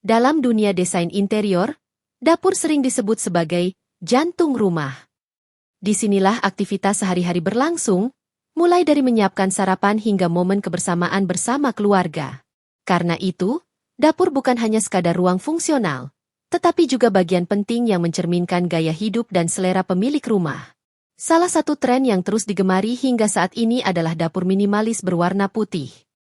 Dalam dunia desain interior, dapur sering disebut sebagai jantung rumah. Disinilah aktivitas sehari-hari berlangsung, mulai dari menyiapkan sarapan hingga momen kebersamaan bersama keluarga. Karena itu, dapur bukan hanya sekadar ruang fungsional, tetapi juga bagian penting yang mencerminkan gaya hidup dan selera pemilik rumah. Salah satu tren yang terus digemari hingga saat ini adalah dapur minimalis berwarna putih.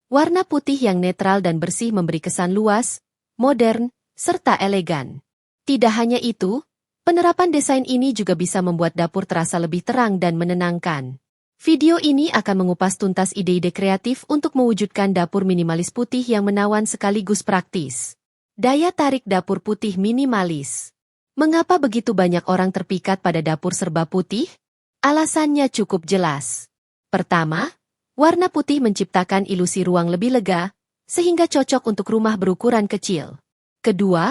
Warna putih yang netral dan bersih memberi kesan luas, modern, serta elegan. Tidak hanya itu, penerapan desain ini juga bisa membuat dapur terasa lebih terang dan menenangkan. Video ini akan mengupas tuntas ide-ide kreatif untuk mewujudkan dapur minimalis putih yang menawan sekaligus praktis. Daya tarik dapur putih minimalis. Mengapa begitu banyak orang terpikat pada dapur serba putih? Alasannya cukup jelas. Pertama, warna putih menciptakan ilusi ruang lebih lega, sehingga cocok untuk rumah berukuran kecil. Kedua,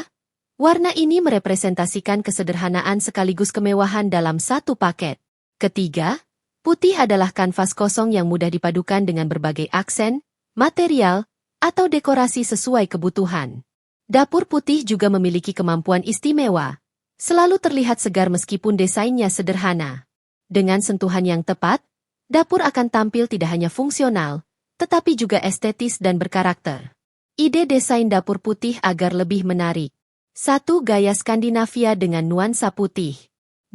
warna ini merepresentasikan kesederhanaan sekaligus kemewahan dalam satu paket. Ketiga, putih adalah kanvas kosong yang mudah dipadukan dengan berbagai aksen, material, atau dekorasi sesuai kebutuhan. Dapur putih juga memiliki kemampuan istimewa, selalu terlihat segar meskipun desainnya sederhana. Dengan sentuhan yang tepat, dapur akan tampil tidak hanya fungsional, tetapi juga estetis dan berkarakter. Ide desain dapur putih agar lebih menarik. 1. Gaya Skandinavia dengan nuansa putih.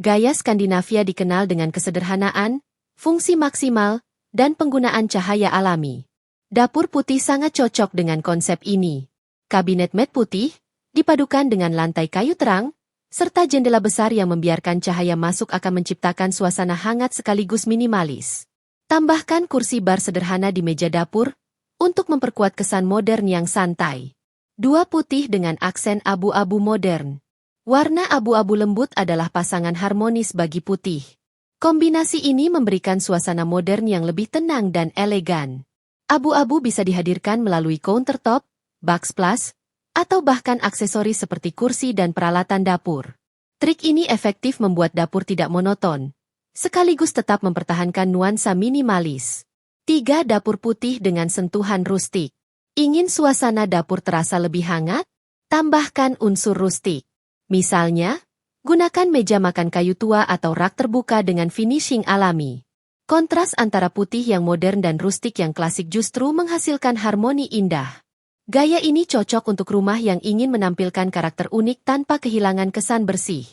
Gaya Skandinavia dikenal dengan kesederhanaan, fungsi maksimal, dan penggunaan cahaya alami. Dapur putih sangat cocok dengan konsep ini. Kabinet matte putih, dipadukan dengan lantai kayu terang, serta jendela besar yang membiarkan cahaya masuk akan menciptakan suasana hangat sekaligus minimalis. Tambahkan kursi bar sederhana di meja dapur, untuk memperkuat kesan modern yang santai. 2. Putih dengan aksen abu-abu modern. Warna abu-abu lembut adalah pasangan harmonis bagi putih. Kombinasi ini memberikan suasana modern yang lebih tenang dan elegan. Abu-abu bisa dihadirkan melalui countertop, backsplash, atau bahkan aksesoris seperti kursi dan peralatan dapur. Trik ini efektif membuat dapur tidak monoton, sekaligus tetap mempertahankan nuansa minimalis. 3. Dapur putih dengan sentuhan rustik. Ingin suasana dapur terasa lebih hangat? Tambahkan unsur rustik. Misalnya, gunakan meja makan kayu tua atau rak terbuka dengan finishing alami. Kontras antara putih yang modern dan rustik yang klasik justru menghasilkan harmoni indah. Gaya ini cocok untuk rumah yang ingin menampilkan karakter unik tanpa kehilangan kesan bersih.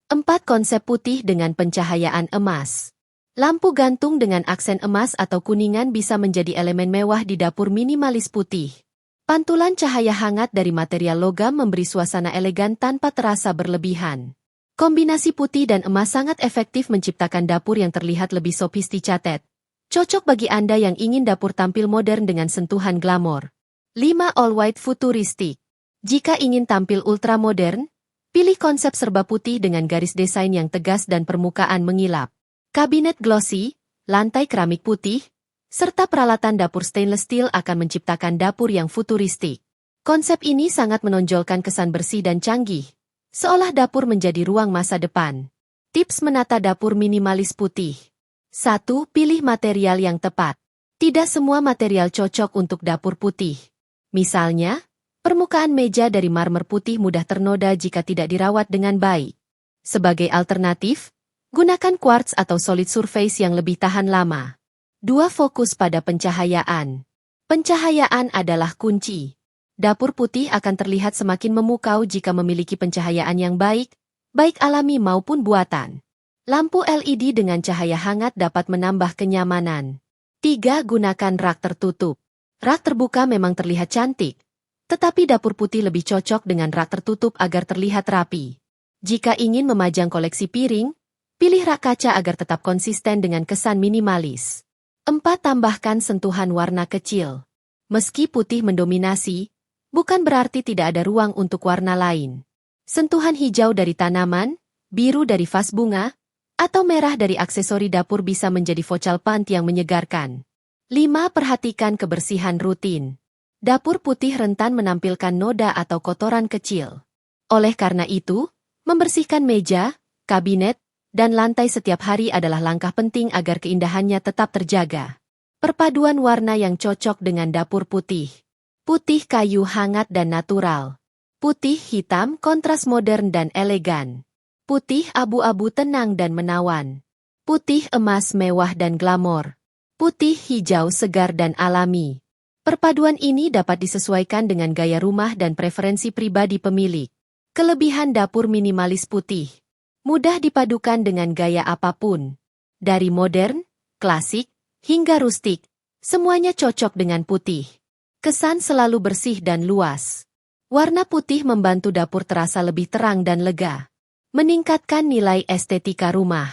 4. Konsep putih dengan pencahayaan emas. Lampu gantung dengan aksen emas atau kuningan bisa menjadi elemen mewah di dapur minimalis putih. Pantulan cahaya hangat dari material logam memberi suasana elegan tanpa terasa berlebihan. Kombinasi putih dan emas sangat efektif menciptakan dapur yang terlihat lebih sophisticated. Cocok bagi Anda yang ingin dapur tampil modern dengan sentuhan glamor. 5. All white futuristik. Jika ingin tampil ultramodern, pilih konsep serba putih dengan garis desain yang tegas dan permukaan mengilap. Kabinet glossy, lantai keramik putih, serta peralatan dapur stainless steel akan menciptakan dapur yang futuristik. Konsep ini sangat menonjolkan kesan bersih dan canggih, seolah dapur menjadi ruang masa depan. Tips menata dapur minimalis putih. 1. Pilih material yang tepat. Tidak semua material cocok untuk dapur putih. Misalnya, permukaan meja dari marmer putih mudah ternoda jika tidak dirawat dengan baik. Sebagai alternatif, gunakan quartz atau solid surface yang lebih tahan lama. 2. Fokus pada pencahayaan. Pencahayaan adalah kunci. Dapur putih akan terlihat semakin memukau jika memiliki pencahayaan yang baik, baik alami maupun buatan. Lampu LED dengan cahaya hangat dapat menambah kenyamanan. 3. Gunakan rak tertutup. Rak terbuka memang terlihat cantik, tetapi dapur putih lebih cocok dengan rak tertutup agar terlihat rapi. Jika ingin memajang koleksi piring, pilih rak kaca agar tetap konsisten dengan kesan minimalis. 4. Tambahkan sentuhan warna kecil. Meski putih mendominasi, bukan berarti tidak ada ruang untuk warna lain. Sentuhan hijau dari tanaman, biru dari vas bunga, atau merah dari aksesori dapur bisa menjadi focal point yang menyegarkan. 5. Perhatikan kebersihan rutin. Dapur putih rentan menampilkan noda atau kotoran kecil. Oleh karena itu, membersihkan meja, kabinet, dan lantai setiap hari adalah langkah penting agar keindahannya tetap terjaga. Perpaduan warna yang cocok dengan dapur putih. Putih kayu hangat dan natural. Putih hitam kontras modern dan elegan. Putih abu-abu tenang dan menawan. Putih emas mewah dan glamor. Putih hijau segar dan alami. Perpaduan ini dapat disesuaikan dengan gaya rumah dan preferensi pribadi pemilik. Kelebihan dapur minimalis putih. Mudah dipadukan dengan gaya apapun. Dari modern, klasik, hingga rustik, semuanya cocok dengan putih. Kesan selalu bersih dan luas. Warna putih membantu dapur terasa lebih terang dan lega. Meningkatkan nilai estetika rumah.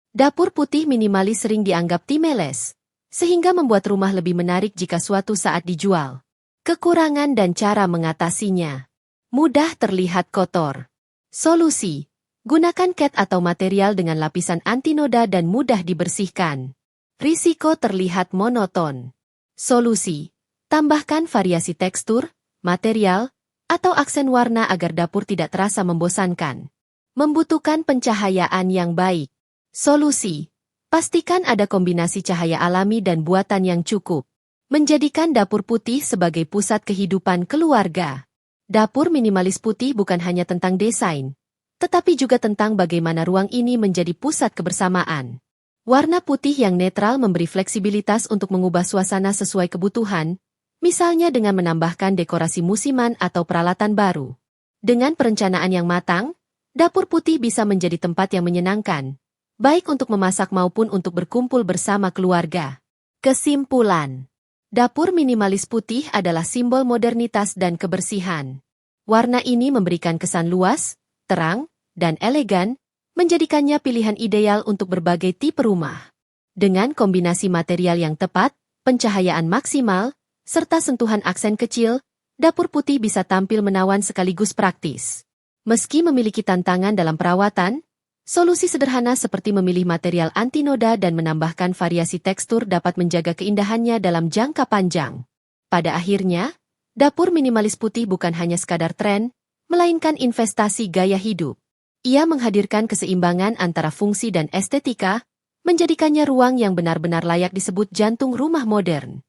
Dapur putih minimalis sering dianggap timeless, sehingga membuat rumah lebih menarik jika suatu saat dijual. Kekurangan dan cara mengatasinya. Mudah terlihat kotor. Solusi: gunakan cat atau material dengan lapisan anti noda dan mudah dibersihkan. Risiko terlihat monoton. Solusi: tambahkan variasi tekstur, material, atau aksen warna agar dapur tidak terasa membosankan. Membutuhkan pencahayaan yang baik. Solusi: pastikan ada kombinasi cahaya alami dan buatan yang cukup. Menjadikan dapur putih sebagai pusat kehidupan keluarga. Dapur minimalis putih bukan hanya tentang desain, tetapi juga tentang bagaimana ruang ini menjadi pusat kebersamaan. Warna putih yang netral memberi fleksibilitas untuk mengubah suasana sesuai kebutuhan, misalnya dengan menambahkan dekorasi musiman atau peralatan baru. Dengan perencanaan yang matang, dapur putih bisa menjadi tempat yang menyenangkan, baik untuk memasak maupun untuk berkumpul bersama keluarga. Kesimpulan: dapur minimalis putih adalah simbol modernitas dan kebersihan. Warna ini memberikan kesan luas, terang, dan elegan, menjadikannya pilihan ideal untuk berbagai tipe rumah. Dengan kombinasi material yang tepat, pencahayaan maksimal, serta sentuhan aksen kecil, dapur putih bisa tampil menawan sekaligus praktis. Meski memiliki tantangan dalam perawatan, solusi sederhana seperti memilih material anti noda dan menambahkan variasi tekstur dapat menjaga keindahannya dalam jangka panjang. Pada akhirnya, dapur minimalis putih bukan hanya sekadar tren, melainkan investasi gaya hidup. Ia menghadirkan keseimbangan antara fungsi dan estetika, menjadikannya ruang yang benar-benar layak disebut jantung rumah modern.